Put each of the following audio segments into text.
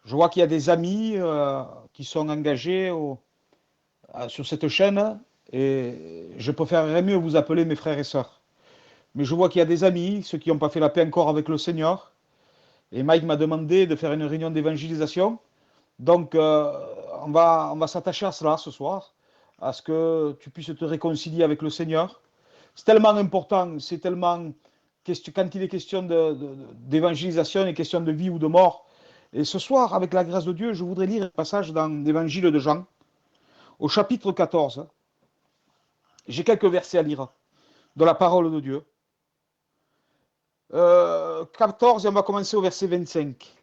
Je vois qu'il y a des amis qui sont engagés sur cette chaîne et je préférerais mieux vous appeler mes frères et sœurs. Mais je vois qu'il y a des amis, ceux qui n'ont pas fait la paix encore avec le Seigneur. Et Mike m'a demandé de faire une réunion d'évangélisation. Donc, on va s'attacher à cela ce soir, à ce que tu puisses te réconcilier avec le Seigneur. C'est tellement important, c'est tellement quand il est question d'évangélisation et question de vie ou de mort. Et ce soir, avec la grâce de Dieu, je voudrais lire un passage dans l'évangile de Jean, au chapitre 14. J'ai quelques versets à lire de la parole de Dieu. 14, et on va commencer au verset 25.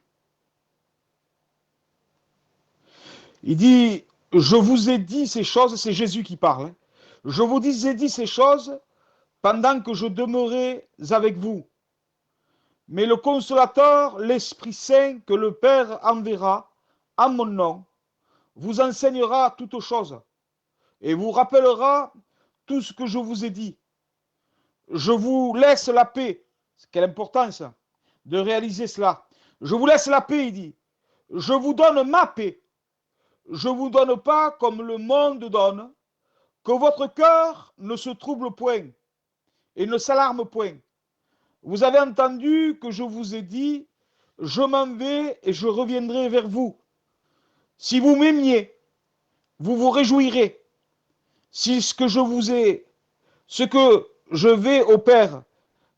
Il dit, je vous ai dit ces choses, c'est Jésus qui parle. Hein. Je vous ai dit ces choses pendant que je demeurais avec vous. Mais le consolateur, l'Esprit Saint que le Père enverra en mon nom, vous enseignera toutes choses et vous rappellera tout ce que je vous ai dit. Je vous laisse la paix. Quelle importance de réaliser cela. Je vous laisse la paix, il dit. Je vous donne ma paix. Je ne vous donne pas comme le monde donne. Que votre cœur ne se trouble point et ne s'alarme point. Vous avez entendu que je vous ai dit, je m'en vais et je reviendrai vers vous. Si vous m'aimiez, vous vous réjouirez. Si ce que je vais au Père,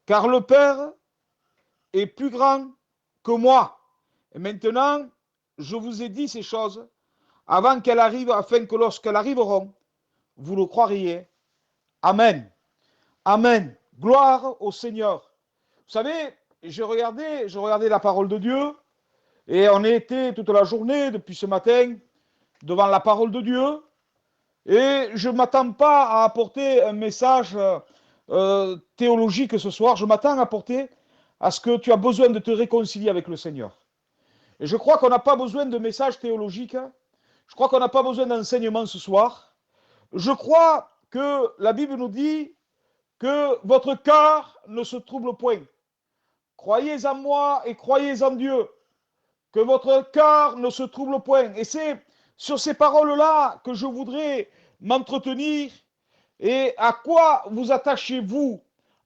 car le Père est plus grand que moi. Et maintenant, je vous ai dit ces choses avant qu'elles arrivent, afin que lorsqu'elles arriveront, vous le croiriez. Amen. Amen. Gloire au Seigneur. Vous savez, je regardais la parole de Dieu et on a été toute la journée depuis ce matin devant la parole de Dieu et je ne m'attends pas à apporter un message théologique ce soir. Je m'attends à apporter à ce que tu as besoin de te réconcilier avec le Seigneur. Et je crois qu'on n'a pas besoin de messages théologiques. Je crois qu'on n'a pas besoin d'enseignement ce soir. Je crois que la Bible nous dit que votre cœur ne se trouble point. Croyez en moi et croyez en Dieu. Que votre cœur ne se trouble point. Et c'est sur ces paroles-là que je voudrais m'entretenir. Et à quoi vous attachez-vous?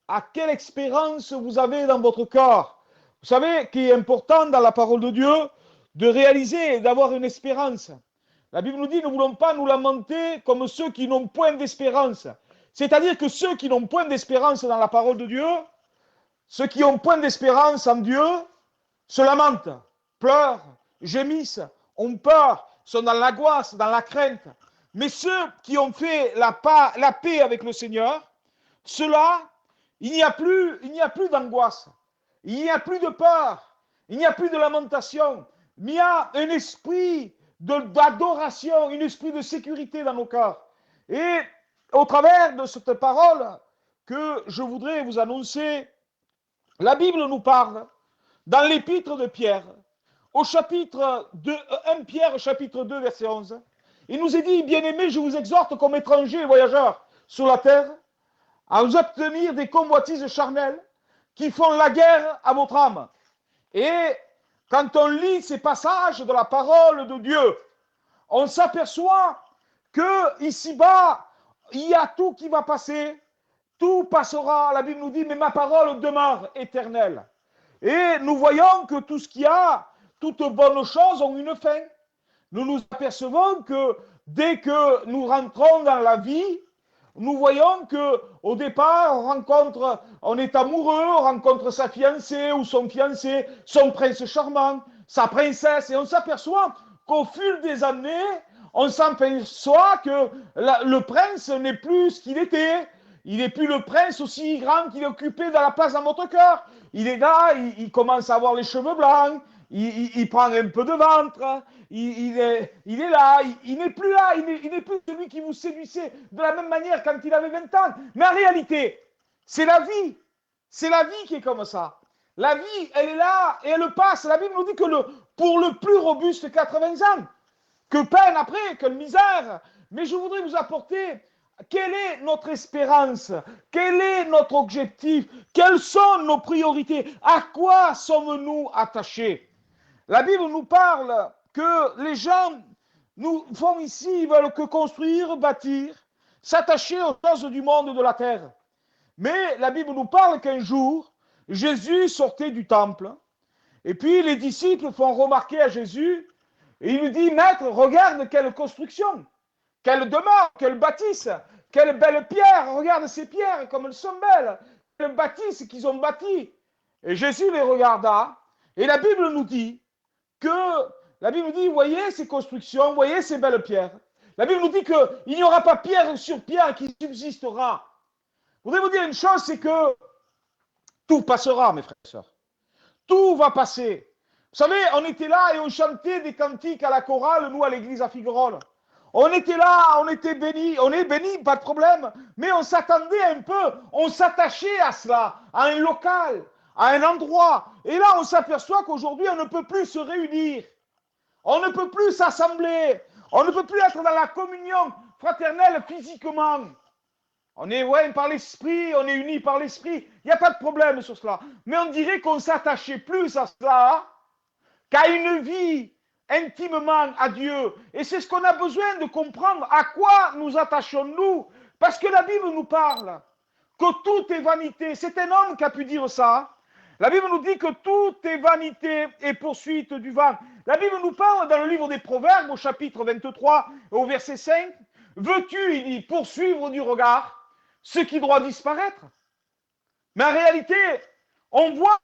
À quelle expérience vous avez dans votre cœur? Vous savez qu'il est important dans la parole de Dieu de réaliser et d'avoir une espérance. La Bible nous dit, ne voulons pas nous lamenter comme ceux qui n'ont point d'espérance. C'est-à-dire que ceux qui n'ont point d'espérance dans la parole de Dieu, ceux qui ont point d'espérance en Dieu, se lamentent, pleurent, gémissent, ont peur, sont dans l'angoisse, dans la crainte. Mais ceux qui ont fait la paix avec le Seigneur, ceux-là, il n'y a plus d'angoisse, il n'y a plus de peur, il n'y a plus de lamentation, mais il y a un esprit d'adoration, un esprit de sécurité dans nos cœurs. Et au travers de cette parole que je voudrais vous annoncer, la Bible nous parle dans l'épître de Pierre, au chapitre 2, 1 Pierre, chapitre 2, verset 11. Il nous est dit, bien-aimés, je vous exhorte comme étrangers et voyageurs sur la terre, à vous obtenir des convoitises charnelles qui font la guerre à votre âme. Et quand on lit ces passages de la parole de Dieu, on s'aperçoit que ici-bas, il y a tout qui va passer, tout passera. La Bible nous dit, mais ma parole demeure éternelle. Et nous voyons que tout ce qu'il y a, toutes bonnes choses ont une fin. Nous nous apercevons que dès que nous rentrons dans la vie, nous voyons que au départ, on est amoureux, on rencontre sa fiancée ou son fiancé, son prince charmant, sa princesse, et on s'aperçoit qu'au fil des années, on s'aperçoit que le prince n'est plus ce qu'il était. Il n'est plus le prince aussi grand qu'il occupait dans la place dans notre cœur. Il est là, il commence à avoir les cheveux blancs, il prend un peu de ventre, il est là, il n'est plus là, il n'est plus celui qui vous séduisait de la même manière quand il avait 20 ans. Mais en réalité, c'est la vie. C'est la vie qui est comme ça. La vie, elle est là et elle passe. La Bible nous dit que pour le plus robuste, 80 ans. Que peine après, que misère. Mais je voudrais vous apporter quelle est notre espérance, quel est notre objectif, quelles sont nos priorités, à quoi sommes-nous attachés. La Bible nous parle que les gens nous font ici, ils veulent que construire, bâtir, s'attacher aux choses du monde de la terre. Mais la Bible nous parle qu'un jour, Jésus sortait du temple, et puis les disciples font remarquer à Jésus, et il lui dit, Maître, regarde quelle construction, quelle demeure, quelle bâtisse, quelle belle pierre, regarde ces pierres comme elles sont belles, quelle bâtisse qu'ils ont bâtie. Et Jésus les regarda, et la Bible nous dit que, la Bible nous dit, voyez ces constructions, voyez ces belles pierres. La Bible nous dit qu'il n'y aura pas pierre sur pierre qui subsistera. Je voudrais vous dire une chose, c'est que tout passera, mes frères et sœurs. Tout va passer. Vous savez, on était là et on chantait des cantiques à la chorale, nous, à l'église à Figueroles. On était là, on était bénis, on est bénis, pas de problème. Mais on s'attendait un peu, on s'attachait à cela, à un local, à un endroit. Et là, on s'aperçoit qu'aujourd'hui, on ne peut plus se réunir. On ne peut plus s'assembler. On ne peut plus être dans la communion fraternelle physiquement. On est par l'esprit, on est unis par l'esprit. Il n'y a pas de problème sur cela. Mais on dirait qu'on s'attachait plus à cela qu'à une vie intimement à Dieu. Et c'est ce qu'on a besoin de comprendre. À quoi nous attachons-nous? Parce que la Bible nous parle que tout est vanité. C'est un homme qui a pu dire ça. La Bible nous dit que tout est vanité et poursuite du vent. La Bible nous parle dans le livre des Proverbes, au chapitre 23, au verset 5. Veux-tu, il dit, poursuivre du regard ce qui doit disparaître? Mais en réalité, on voit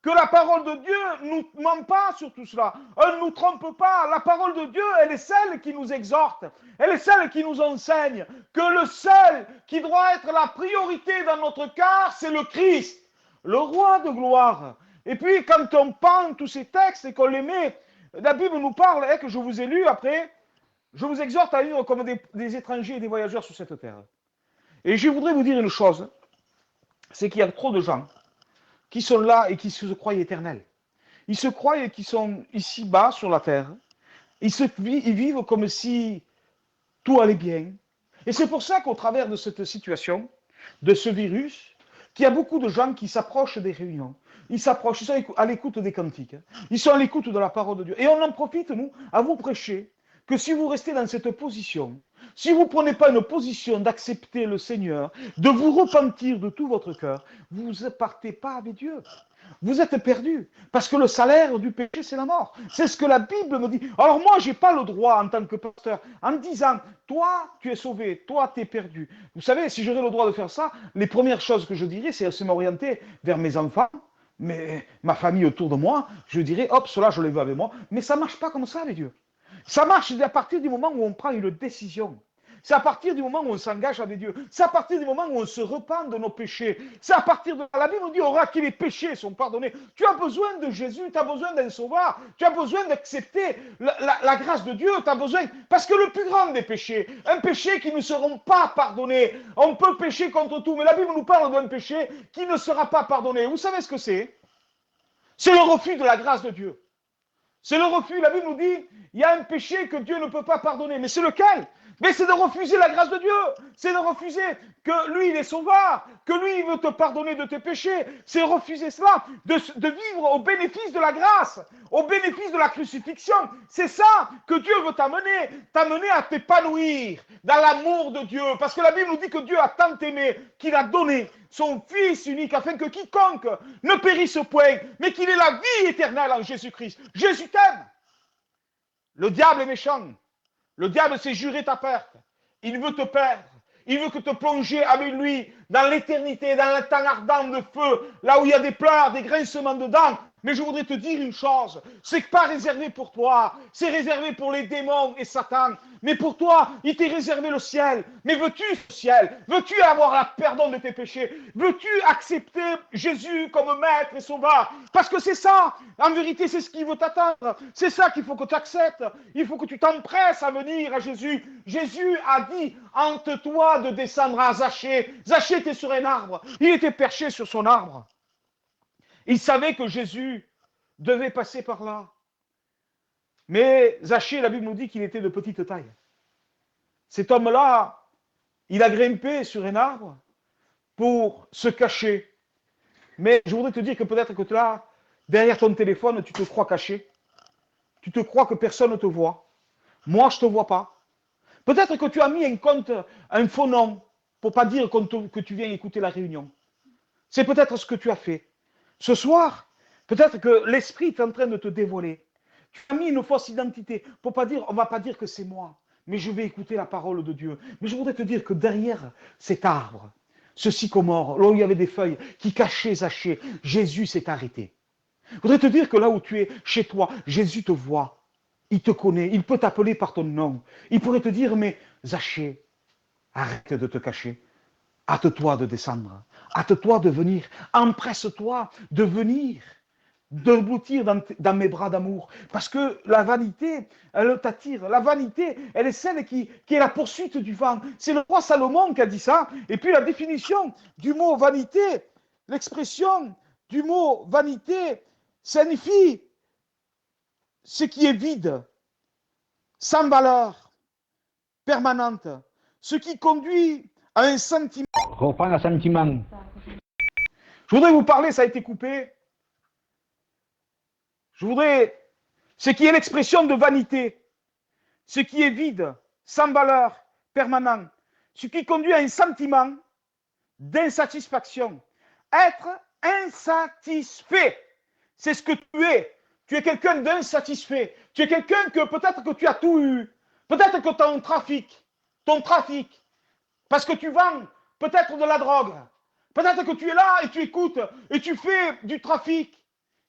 que la parole de Dieu ne nous ment pas sur tout cela. Elle ne nous trompe pas. La parole de Dieu, elle est celle qui nous exhorte. Elle est celle qui nous enseigne que le seul qui doit être la priorité dans notre cœur, c'est le Christ, le roi de gloire. Et puis, quand on prend tous ces textes et qu'on les met, la Bible nous parle, que je vous ai lu après, je vous exhorte à vivre comme des étrangers et des voyageurs sur cette terre. Et je voudrais vous dire une chose, c'est qu'il y a trop de gens qui sont là et qui se croient éternels. Ils se croient qu'ils sont ici-bas sur la terre. Ils vivent comme si tout allait bien. Et c'est pour ça qu'au travers de cette situation, de ce virus, qu'il y a beaucoup de gens qui s'approchent des réunions. Ils s'approchent, ils sont à l'écoute des cantiques. Ils sont à l'écoute de la parole de Dieu. Et on en profite, nous, à vous prêcher que si vous restez dans cette position, si vous ne prenez pas une position d'accepter le Seigneur, de vous repentir de tout votre cœur, vous ne partez pas avec Dieu. Vous êtes perdu. Parce que le salaire du péché, c'est la mort. C'est ce que la Bible me dit. Alors moi, je n'ai pas le droit en tant que pasteur, en disant, toi, tu es sauvé, toi, tu es perdu. Vous savez, si j'aurais le droit de faire ça, les premières choses que je dirais, c'est m'orienter vers mes enfants, ma famille autour de moi. Je dirais, hop, cela, je les veux avec moi. Mais ça ne marche pas comme ça avec Dieu. Ça marche à partir du moment où on prend une décision. C'est à partir du moment où on s'engage avec Dieu. C'est à partir du moment où on se repent de nos péchés. C'est à partir de... La Bible nous dit, aura que les péchés sont pardonnés. Tu as besoin de Jésus, tu as besoin d'un sauveur. Tu as besoin d'accepter la grâce de Dieu. Tu as besoin... Parce que le plus grand des péchés, un péché qui ne seront pas pardonnés. On peut pécher contre tout, mais la Bible nous parle d'un péché qui ne sera pas pardonné. Vous savez ce que c'est? C'est le refus de la grâce de Dieu. C'est le refus. La Bible nous dit, il y a un péché que Dieu ne peut pas pardonner. Mais c'est lequel? Mais c'est de refuser la grâce de Dieu. C'est de refuser que lui, il est sauveur, que lui, il veut te pardonner de tes péchés. C'est refuser cela, de vivre au bénéfice de la grâce, au bénéfice de la crucifixion. C'est ça que Dieu veut t'amener à t'épanouir dans l'amour de Dieu. Parce que la Bible nous dit que Dieu a tant aimé qu'il a donné son Fils unique afin que quiconque ne périsse point, mais qu'il ait la vie éternelle en Jésus-Christ. Jésus t'aime. Le diable est méchant. Le diable s'est juré ta perte. Il veut te perdre. Il veut que te plonger avec lui dans l'éternité, dans le temps ardent de feu, là où il y a des pleurs, des grincements de dents. Mais je voudrais te dire une chose, c'est pas réservé pour toi, c'est réservé pour les démons et Satan. Mais pour toi, il t'est réservé le ciel. Mais veux-tu ce ciel? Veux-tu avoir la pardon de tes péchés? Veux-tu accepter Jésus comme maître et sauveur? Parce que c'est ça, en vérité, c'est ce qu'il veut t'attendre. C'est ça qu'il faut que tu acceptes. Il faut que tu t'empresses à venir à Jésus. Jésus a dit, hante-toi de descendre à Zachée. Zachée était sur un arbre. Il était perché sur son arbre. Il savait que Jésus devait passer par là. Mais Zachée, la Bible nous dit qu'il était de petite taille. Cet homme-là, il a grimpé sur un arbre pour se cacher. Mais je voudrais te dire que peut-être que là, derrière ton téléphone, tu te crois caché. Tu te crois que personne ne te voit. Moi, je ne te vois pas. Peut-être que tu as mis un compte, un faux nom, pour pas dire que tu viens écouter la réunion. C'est peut-être ce que tu as fait. Ce soir, peut-être que l'esprit est en train de te dévoiler. Tu as mis une fausse identité pour pas dire, on va pas dire que c'est moi, mais je vais écouter la parole de Dieu. Mais je voudrais te dire que derrière cet arbre, ce sycomore, là où il y avait des feuilles qui cachaient Zachée, Jésus s'est arrêté. Je voudrais te dire que là où tu es, chez toi, Jésus te voit. Il te connaît, il peut t'appeler par ton nom. Il pourrait te dire, mais Zachée, arrête de te cacher. Hâte-toi de descendre. Hâte-toi de venir. Empresse-toi de venir. D'aboutir dans mes bras d'amour. Parce que la vanité, elle t'attire. La vanité, elle est celle qui est la poursuite du vent. C'est le roi Salomon qui a dit ça. Et puis la définition du mot vanité, l'expression du mot vanité signifie ce qui est vide, sans valeur, permanente, ce qui conduit à un sentiment. Reprends un sentiment. Je voudrais vous parler, ça a été coupé. Je voudrais, ce qui est l'expression de vanité, ce qui est vide, sans valeur, permanent, ce qui conduit à un sentiment d'insatisfaction. Être insatisfait, c'est ce que tu es. Tu es quelqu'un d'insatisfait. Tu es quelqu'un que peut-être que tu as tout eu. Peut-être que ton trafic, parce que tu vends peut-être de la drogue. Peut-être que tu es là et tu écoutes et tu fais du trafic.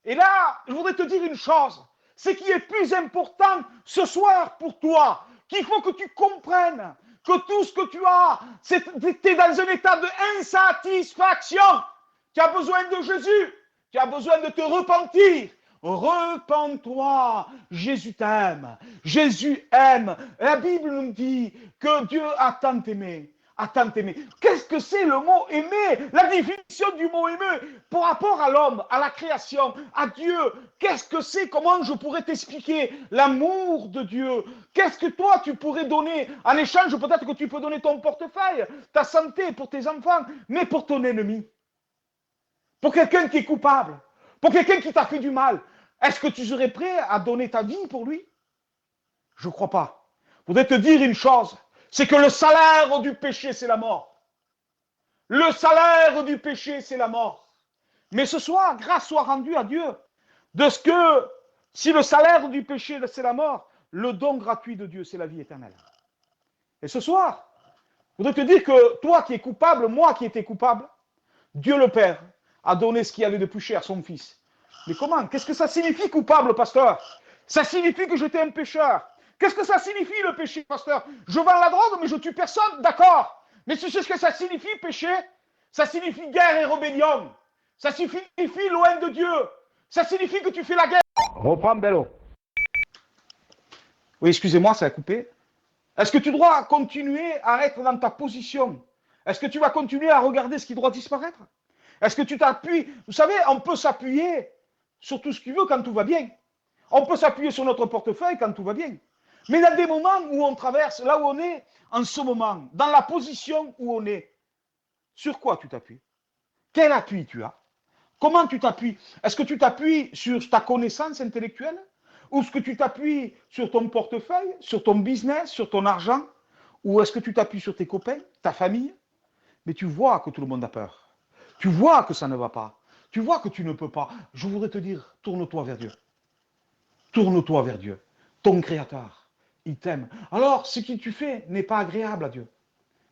Et là, je voudrais te dire une chose. Ce qui est plus important ce soir pour toi, qu'il faut que tu comprennes que tout ce que tu as, tu es dans un état d'insatisfaction. Tu as besoin de Jésus. Tu as besoin de te repentir. Repens-toi, Jésus t'aime, Jésus aime. La Bible nous dit que Dieu a tant aimé, a tant aimé. Qu'est-ce que c'est le mot aimer? La définition du mot aimer par rapport à l'homme, à la création, à Dieu. Qu'est-ce que c'est? Comment je pourrais t'expliquer l'amour de Dieu? Qu'est-ce que toi tu pourrais donner en échange? Peut-être que tu peux donner ton portefeuille, ta santé pour tes enfants, mais pour ton ennemi, pour quelqu'un qui est coupable, pour quelqu'un qui t'a fait du mal. Est-ce que tu serais prêt à donner ta vie pour lui? Je ne crois pas. Je voudrais te dire une chose, c'est que le salaire du péché, c'est la mort. Le salaire du péché, c'est la mort. Mais ce soir, grâce soit rendue à Dieu, de ce que, si le salaire du péché, c'est la mort, le don gratuit de Dieu, c'est la vie éternelle. Et ce soir, je voudrais te dire que toi qui es coupable, moi qui étais coupable, Dieu le Père a donné ce qu'il y avait de plus cher, son Fils. Mais comment? Qu'est-ce que ça signifie coupable, pasteur? Ça signifie que j'étais un pécheur. Qu'est-ce que ça signifie le péché, pasteur? Je vends la drogue, mais je tue personne, d'accord. Mais tu sais ce que ça signifie, péché? Ça signifie guerre et rébellion. Ça signifie loin de Dieu. Ça signifie que tu fais la guerre. Reprends, Bello. Oui, excusez-moi, ça a coupé. Est-ce que tu dois continuer à être dans ta position? Est-ce que tu vas continuer à regarder ce qui doit disparaître? Est-ce que tu t'appuies? Vous savez, on peut s'appuyer sur tout ce qu'il veut quand tout va bien. On peut s'appuyer sur notre portefeuille quand tout va bien. Mais il y a des moments où on traverse, là où on est, en ce moment, dans la position où on est, sur quoi tu t'appuies? Quel appui tu as? Comment tu t'appuies? Est-ce que tu t'appuies sur ta connaissance intellectuelle? Ou est-ce que tu t'appuies sur ton portefeuille, sur ton business, sur ton argent? Ou est-ce que tu t'appuies sur tes copains, ta famille? Mais tu vois que tout le monde a peur. Tu vois que ça ne va pas. Tu vois que tu ne peux pas. Je voudrais te dire, tourne-toi vers Dieu. Tourne-toi vers Dieu. Ton Créateur, il t'aime. Alors, ce que tu fais n'est pas agréable à Dieu.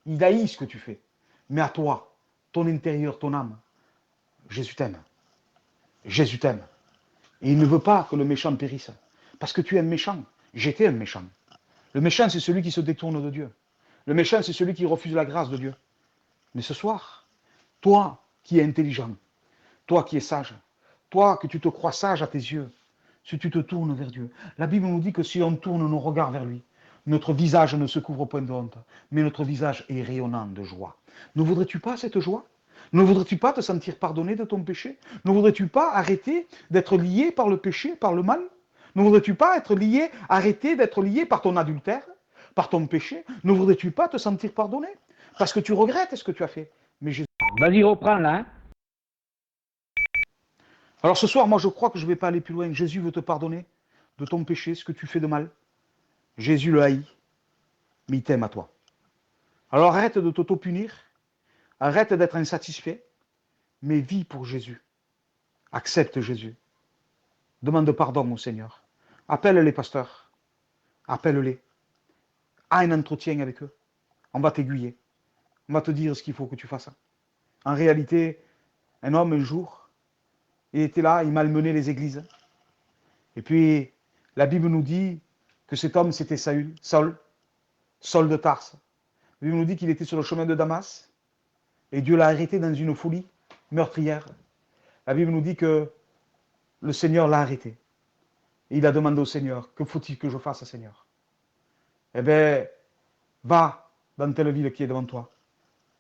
Il haït ce que tu fais. Mais à toi, ton intérieur, ton âme, Jésus t'aime. Jésus t'aime. Et il ne veut pas que le méchant périsse. Parce que tu es un méchant. J'étais un méchant. Le méchant, c'est celui qui se détourne de Dieu. Le méchant, c'est celui qui refuse la grâce de Dieu. Mais ce soir, toi qui es intelligent, toi qui es sage, toi que tu te crois sage à tes yeux, si tu te tournes vers Dieu, la Bible nous dit que si on tourne nos regards vers lui, notre visage ne se couvre point de honte, mais notre visage est rayonnant de joie. Ne voudrais-tu pas cette joie? Ne voudrais-tu pas te sentir pardonné de ton péché? Ne voudrais-tu pas arrêter d'être lié par le péché, par le mal? Ne voudrais-tu pas être lié, arrêter d'être lié par ton adultère, par ton péché? Ne voudrais-tu pas te sentir pardonné? Parce que tu regrettes ce que tu as fait. Mais Jésus... Vas-y, reprends là. Hein. Alors ce soir, moi je crois que je ne vais pas aller plus loin. Jésus veut te pardonner de ton péché, ce que tu fais de mal. Jésus le haït, mais il t'aime à toi. Alors arrête de t'auto-punir, arrête d'être insatisfait, mais vis pour Jésus. Accepte Jésus. Demande pardon au Seigneur. Appelle les pasteurs. Appelle-les. A un entretien avec eux. On va t'aiguiller. On va te dire ce qu'il faut que tu fasses. En réalité, un homme, un jour, il était là, il malmenait les églises. Et puis, la Bible nous dit que cet homme, c'était Saul de Tarse. La Bible nous dit qu'il était sur le chemin de Damas. Et Dieu l'a arrêté dans une folie meurtrière. La Bible nous dit que le Seigneur l'a arrêté. Et il a demandé au Seigneur, que faut-il que je fasse, Seigneur? Eh bien, va dans telle ville qui est devant toi.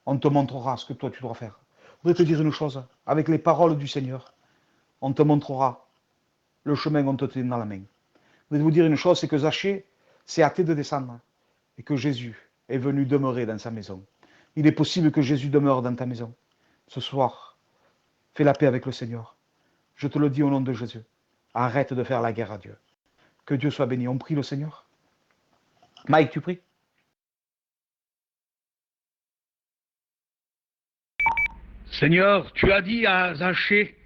On te montrera ce que toi tu dois faire. Je voudrais te dire une chose, avec les paroles du Seigneur, on te montrera le chemin, on te tient dans la main. Je voudrais vous dire une chose, c'est que Zachée s'est hâté de descendre et que Jésus est venu demeurer dans sa maison. Il est possible que Jésus demeure dans ta maison. Ce soir, fais la paix avec le Seigneur. Je te le dis au nom de Jésus. Arrête de faire la guerre à Dieu. Que Dieu soit béni. On prie le Seigneur. Mike, tu pries? Seigneur, tu as dit à Zachée